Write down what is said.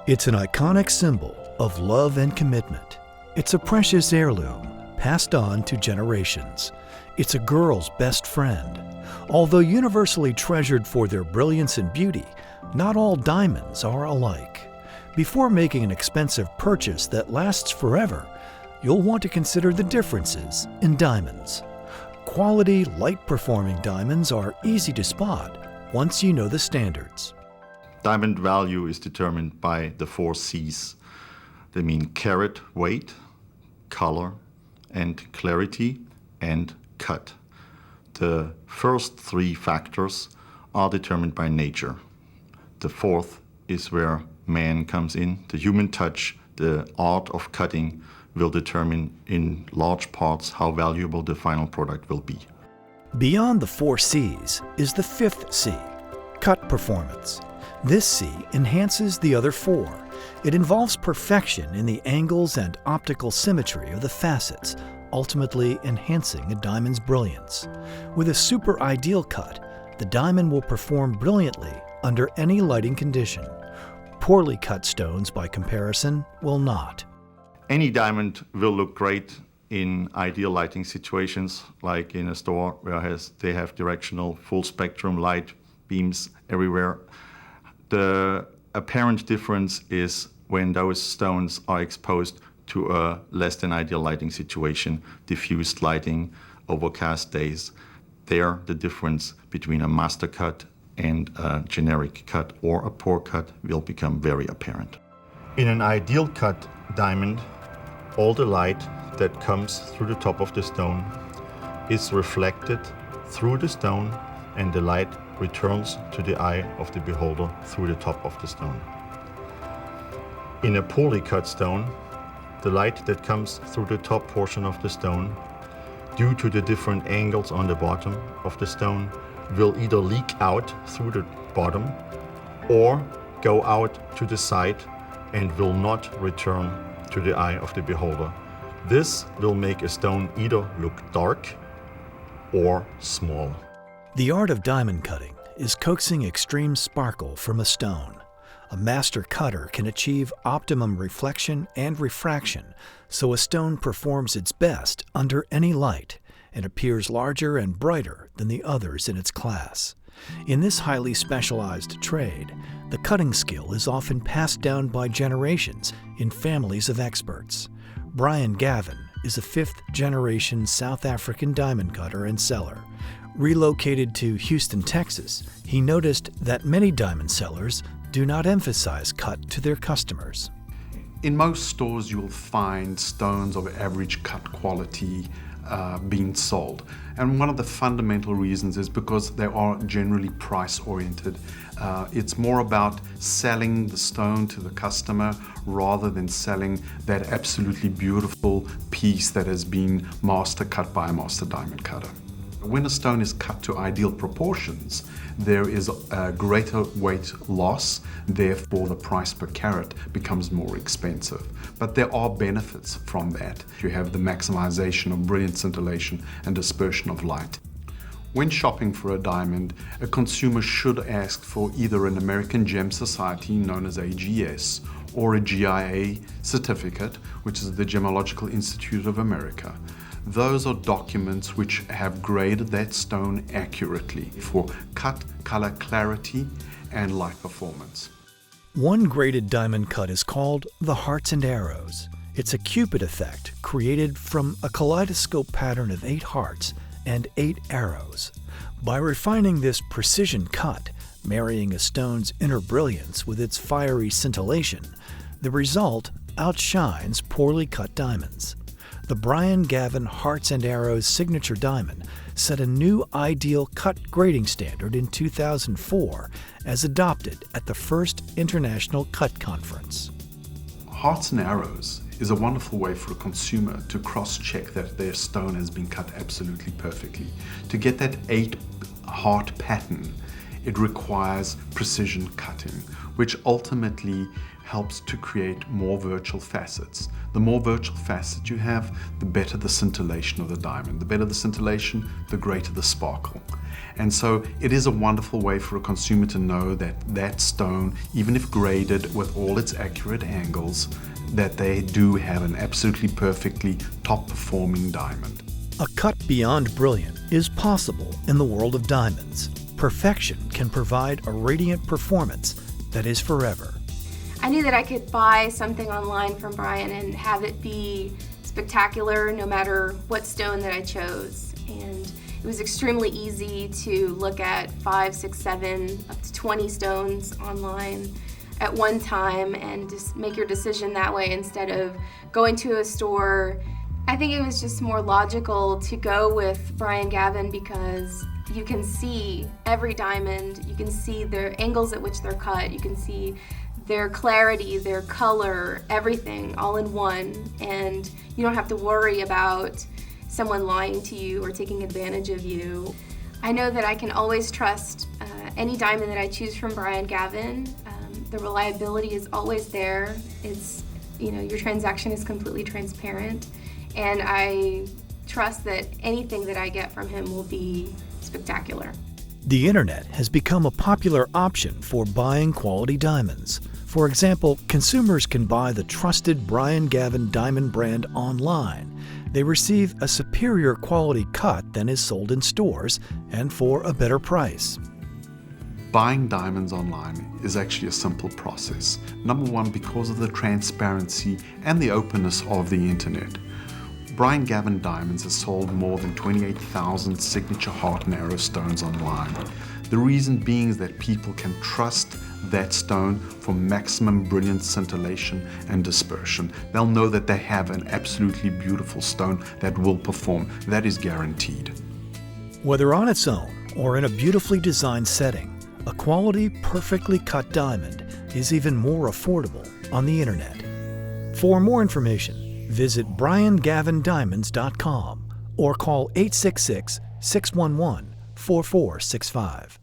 It's an iconic symbol of love and commitment. It's a precious heirloom passed on to generations. It's a girl's best friend. Although universally treasured for their brilliance and beauty, not all diamonds are alike. Before making an expensive purchase that lasts forever, you'll want to consider the differences in diamonds. Quality, light-performing diamonds are easy to spot once you know the standards. Diamond value is determined by the 4 C's. They mean carat weight, color, and clarity, and cut. The first 3 factors are determined by nature. The 4th is where man comes in. The human touch, the art of cutting, will determine in large parts how valuable the final product will be. Beyond the 4 C's is the 5th C, cut performance. This C enhances the other 4. It involves perfection in the angles and optical symmetry of the facets, ultimately enhancing a diamond's brilliance. With a super ideal cut, the diamond will perform brilliantly under any lighting condition. Poorly cut stones, by comparison, will not. Any diamond will look great in ideal lighting situations, like in a store where they have directional full spectrum light beams everywhere. The apparent difference is when those stones are exposed to a less than ideal lighting situation, diffused lighting, overcast days. There, the difference between a master cut and a generic cut or a poor cut will become very apparent. In an ideal cut diamond, all the light that comes through the top of the stone is reflected through the stone, and the light returns to the eye of the beholder through the top of the stone. In a poorly cut stone, the light that comes through the top portion of the stone, due to the different angles on the bottom of the stone, will either leak out through the bottom or go out to the side and will not return to the eye of the beholder. This will make a stone either look dark or small. The art of diamond cutting is coaxing extreme sparkle from a stone. A master cutter can achieve optimum reflection and refraction, so a stone performs its best under any light and appears larger and brighter than the others in its class. In this highly specialized trade, the cutting skill is often passed down by generations in families of experts. Brian Gavin is a 5th-generation South African diamond cutter and seller. Relocated to Houston, Texas, he noticed that many diamond sellers do not emphasize cut to their customers. In most stores, you will find stones of average cut quality being sold. And one of the fundamental reasons is because they are generally price-oriented. It's more about selling the stone to the customer rather than selling that absolutely beautiful piece that has been master cut by a master diamond cutter. When a stone is cut to ideal proportions, there is a greater weight loss, therefore the price per carat becomes more expensive. But there are benefits from that. You have the maximization of brilliant scintillation and dispersion of light. When shopping for a diamond, a consumer should ask for either an American Gem Society, known as AGS, or a GIA certificate, which is the Gemological Institute of America. Those are documents which have graded that stone accurately for cut, color clarity, and light performance. One graded diamond cut is called the hearts and arrows. It's a Cupid effect created from a kaleidoscope pattern of 8 hearts and 8 arrows. By refining this precision cut, marrying a stone's inner brilliance with its fiery scintillation, the result outshines poorly cut diamonds. The Brian Gavin Hearts and Arrows signature diamond set a new ideal cut grading standard in 2004 as adopted at the first International Cut Conference. Hearts and Arrows is a wonderful way for a consumer to cross-check that their stone has been cut absolutely perfectly. To get that 8 heart pattern it requires precision cutting, which ultimately helps to create more virtual facets. The more virtual facets you have, the better the scintillation of the diamond. The better the scintillation, the greater the sparkle. And so it is a wonderful way for a consumer to know that that stone, even if graded with all its accurate angles, that they do have an absolutely perfectly top-performing diamond. A cut beyond brilliant is possible in the world of diamonds. Perfection can provide a radiant performance that is forever. I knew that I could buy something online from Brian and have it be spectacular no matter what stone that I chose. And it was extremely easy to look at 5, 6, 7, up to 20 stones online at one time and just make your decision that way instead of going to a store. I think it was just more logical to go with Brian Gavin because you can see every diamond, you can see the angles at which they're cut, you can see their clarity, their color, everything all in one, and you don't have to worry about someone lying to you or taking advantage of you. I know that I can always trust any diamond that I choose from Brian Gavin. The reliability is always there. It's, your transaction is completely transparent, and I trust that anything that I get from him will be spectacular. The internet has become a popular option for buying quality diamonds. For example, consumers can buy the trusted Brian Gavin diamond brand online. They receive a superior quality cut than is sold in stores and for a better price. Buying diamonds online is actually a simple process. Number one, because of the transparency and the openness of the internet. Brian Gavin Diamonds has sold more than 28,000 signature heart and arrow stones online. The reason being is that people can trust that stone for maximum brilliant scintillation and dispersion. They'll know that they have an absolutely beautiful stone that will perform. That is guaranteed. Whether on its own or in a beautifully designed setting, a quality, perfectly cut diamond is even more affordable on the internet. For more information, visit briangavindiamonds.com or call 866-611-4465.